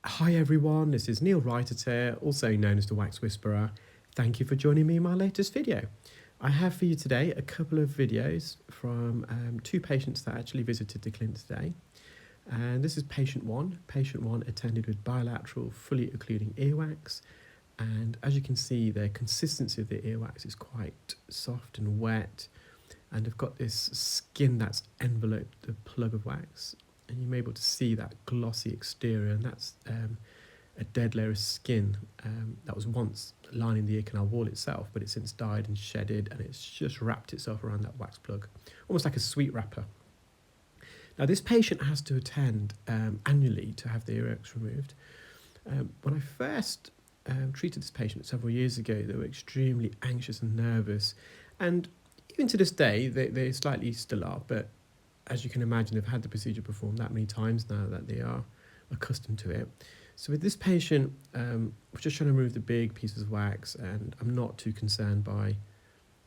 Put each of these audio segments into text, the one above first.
Hi everyone, this is Neel Raithatha, also known as the Wax Whisperer. Thank you for joining me in my latest video. I have for you today a couple of videos from two patients that actually visited the clinic today. And this is patient one. Patient one attended with bilateral, fully occluding earwax. And as you can see, the consistency of the earwax is quite soft and wet. And they've got this skin that's enveloped the plug of wax. And you're able to see that glossy exterior, and that's a dead layer of skin that was once lining the ear canal wall itself, but it's since died and shedded, and it's just wrapped itself around that wax plug, almost like a sweet wrapper. Now, this patient has to attend annually to have the earache removed. When I first treated this patient several years ago, they were extremely anxious and nervous, and even to this day, they slightly still are, but as you can imagine, they've had the procedure performed that many times now that they are accustomed to it. So with this patient, we're just trying to remove the big pieces of wax, and I'm not too concerned by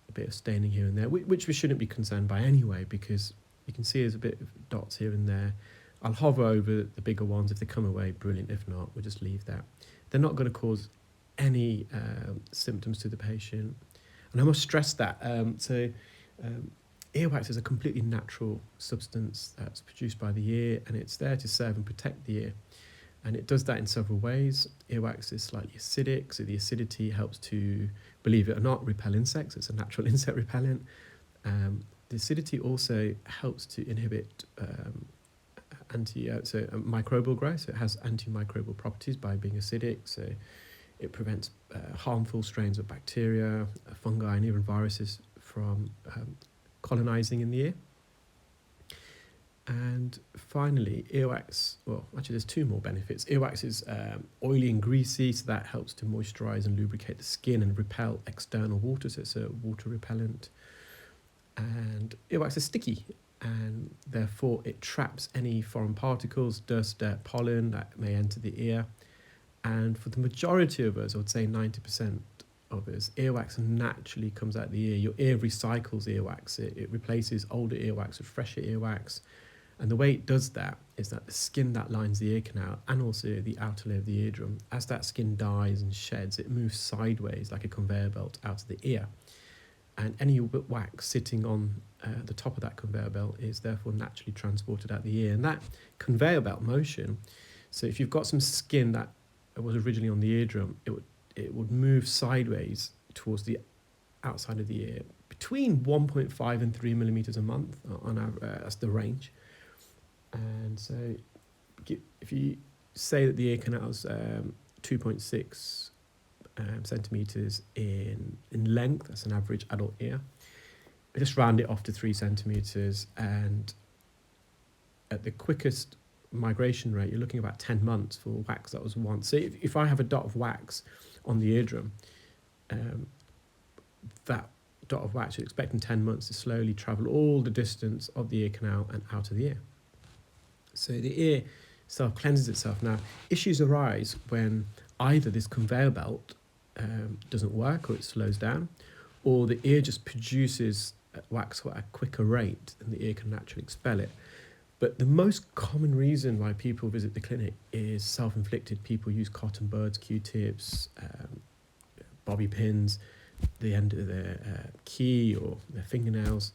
a bit of staining here and there, which we shouldn't be concerned by anyway, because you can see there's a bit of dots here and there. I'll hover over the bigger ones. If they come away, brilliant. If not, we'll just leave that. They're not going to cause any symptoms to the patient. And I must stress that. Earwax is a completely natural substance that's produced by the ear, and it's there to serve and protect the ear. And it does that in several ways. Earwax is slightly acidic, so the acidity helps to, believe it or not, repel insects. It's a natural insect repellent. The acidity also helps to inhibit microbial growth. So it has antimicrobial properties by being acidic. So it prevents harmful strains of bacteria, fungi, and even viruses from colonizing in the ear. And finally, earwax, well, actually there's two more benefits. Earwax is oily and greasy, so that helps to moisturize and lubricate the skin and repel external water, so it's a water repellent. And earwax is sticky, and therefore it traps any foreign particles, dust, dirt, pollen that may enter the ear. And for the majority of us, I would say 90% of us, earwax naturally comes out of the ear. Your ear recycles earwax. It replaces older earwax with fresher earwax. And the way it does that is that the skin that lines the ear canal and also the outer layer of the eardrum, as that skin dies and sheds, it moves sideways like a conveyor belt out of the ear. And any wax sitting on the top of that conveyor belt is therefore naturally transported out the ear. And that conveyor belt motion, so if you've got some skin that was originally on the eardrum, it would move sideways towards the outside of the ear between 1.5 and 3 millimeters a month on average. That's the range. And so if you say that the ear canal is 2.6 centimeters in length, that's an average adult ear, we just round it off to 3 centimeters, and at the quickest migration rate, you're looking about 10 months for wax that was once. So if I have a dot of wax on the eardrum, that dot of wax, you're expecting 10 months to slowly travel all the distance of the ear canal and out of the ear. So the ear self-cleanses itself. Now, issues arise when either this conveyor belt doesn't work or it slows down, or the ear just produces wax at a quicker rate than the ear can naturally expel it. But the most common reason why people visit the clinic is self-inflicted. People use cotton buds, Q-tips, bobby pins, the end of their key or their fingernails,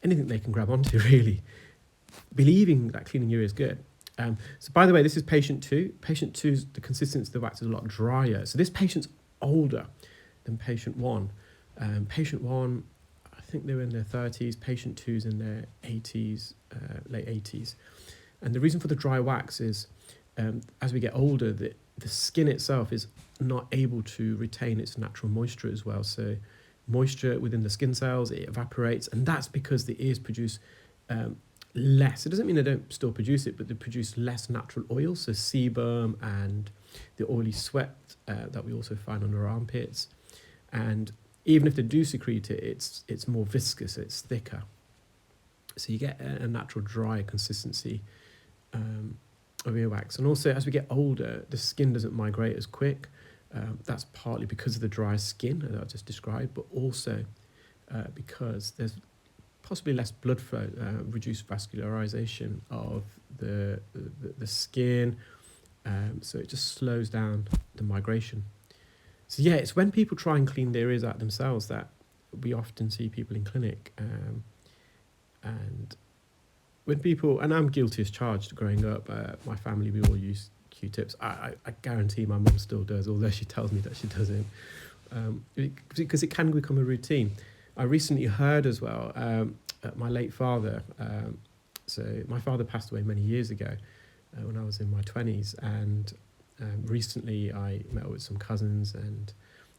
anything they can grab onto, really, believing that cleaning your ear is good. So by the way, this is patient two. Patient two's, the consistency of the wax is a lot drier. So this patient's older than patient one. Patient one, I think they're in their 30s. Patient two's in their 80s, late 80s. And the reason for the dry wax is as we get older, the skin itself is not able to retain its natural moisture as well. So moisture within the skin cells, it evaporates, and that's because the ears produce less. It doesn't mean they don't still produce it, but they produce less natural oil, so sebum and the oily sweat that we also find on our armpits. And even if they do secrete it, it's more viscous, it's thicker. So you get a natural dry consistency of earwax. And also, as we get older, the skin doesn't migrate as quick. That's partly because of the dry skin that I just described, but also because there's possibly less blood flow, reduced vascularization of the skin, So it just slows down the migration. So yeah, it's when people try and clean their ears out themselves that we often see people in clinic. And when people, and I'm guilty as charged growing up, my family, we all use Q-tips. I guarantee my mum still does, although she tells me that she doesn't, because it can become a routine. I recently heard as well, my late father, so my father passed away many years ago when I was in my 20s, and recently I met up with some cousins, and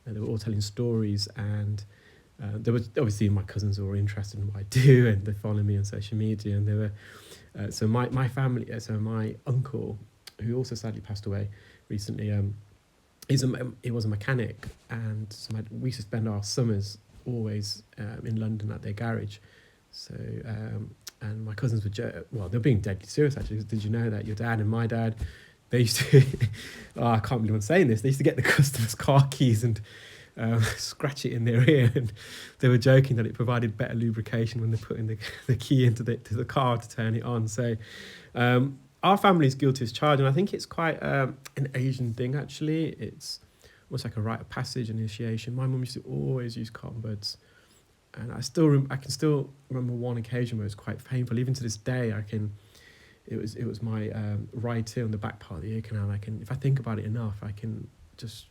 they were all telling stories, and there was obviously my cousins were all interested in what I do, and they follow me on social media, and they were so my family, so my uncle, who also sadly passed away recently, he was a mechanic, and so we used to spend our summers always in London at their garage. So and my cousins were well, they're being deadly serious actually. 'Cause did you know that your dad and my dad, they used to oh, I can't believe I'm saying this, they used to get the customers' car keys and scratch it in their ear, and they were joking that it provided better lubrication when they put in the key into the car to turn it on. So our family is guilty as charged, and I think it's quite an Asian thing actually. It's almost like a rite of passage initiation. My mum used to always use cotton buds, and I can still remember one occasion where it was quite painful. Even to this day, it was my right ear on the back part of the ear canal. If I think about it enough, I can just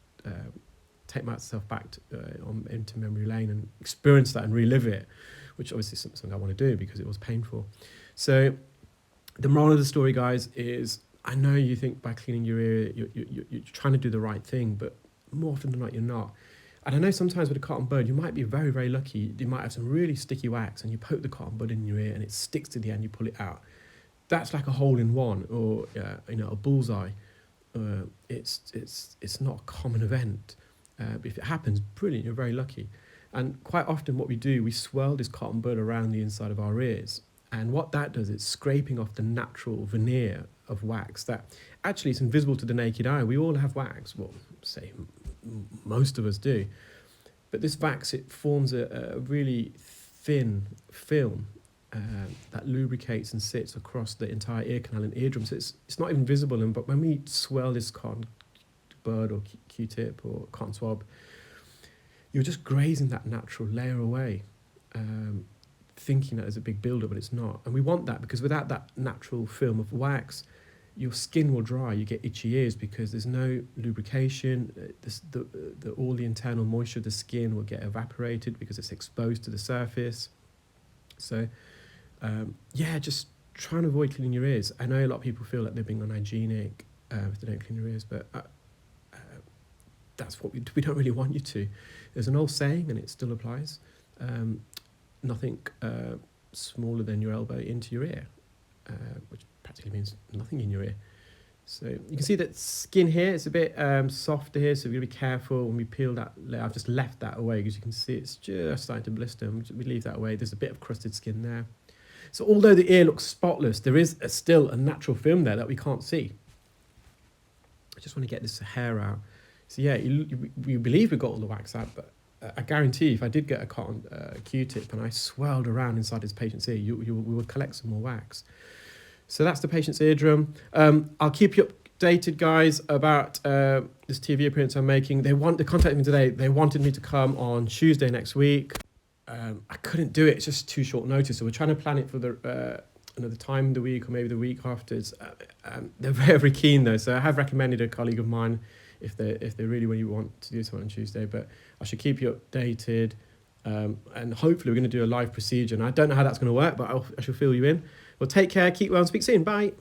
take myself back into memory lane and experience that and relive it, which obviously is something I want to do because it was painful. So the moral of the story, guys, is I know you think by cleaning your ear you're trying to do the right thing, but more often than not you're not. And I know sometimes with a cotton bud you might be very, very lucky. You might have some really sticky wax and you poke the cotton bud in your ear and it sticks to the end, you pull it out. That's like a hole in one, or a bullseye. It's not a common event. But if it happens, brilliant, you're very lucky. And quite often what we do, we swirl this cotton bud around the inside of our ears. And what that does is scraping off the natural veneer of wax that actually is invisible to the naked eye. We all have wax, well, say most of us do. But this wax, it forms a really thin film that lubricates and sits across the entire ear canal and eardrum. So it's not even visible. But when we swirl this cotton bud or Q-tip or cotton swab, you're just grazing that natural layer away, thinking that there's a big build-up, but it's not. And we want that because without that natural film of wax, your skin will dry, you get itchy ears because there's no lubrication. All the internal moisture of the skin will get evaporated because it's exposed to the surface. So just try and avoid cleaning your ears. I know a lot of people feel like they're being unhygienic if they don't clean their ears, but that's what we don't really want you to. There's an old saying, and it still applies, nothing smaller than your elbow into your ear, which practically means nothing in your ear. So you can see that skin here is a bit softer here, so we've got to be careful when we peel that layer. I've just left that away because you can see it's just starting to blister. We leave that away. There's a bit of crusted skin there. So although the ear looks spotless, there is still a natural film there that we can't see. I just want to get this hair out. So yeah, we believe we got all the wax out, but I guarantee if I did get a cotton Q-tip and I swirled around inside this patient's ear, we would collect some more wax. So that's the patient's eardrum. I'll keep you updated, guys, about this TV appearance I'm making. They contacted me today. They wanted me to come on Tuesday next week. I couldn't do it. It's just too short notice. So we're trying to plan it for another time in the week or maybe the week after. They're very, very keen though. So I have recommended a colleague of mine if they really want to do something on Tuesday. But I should keep you updated. And hopefully we're going to do a live procedure. And I don't know how that's going to work, but I shall fill you in. Well, take care, keep well, and speak soon. Bye.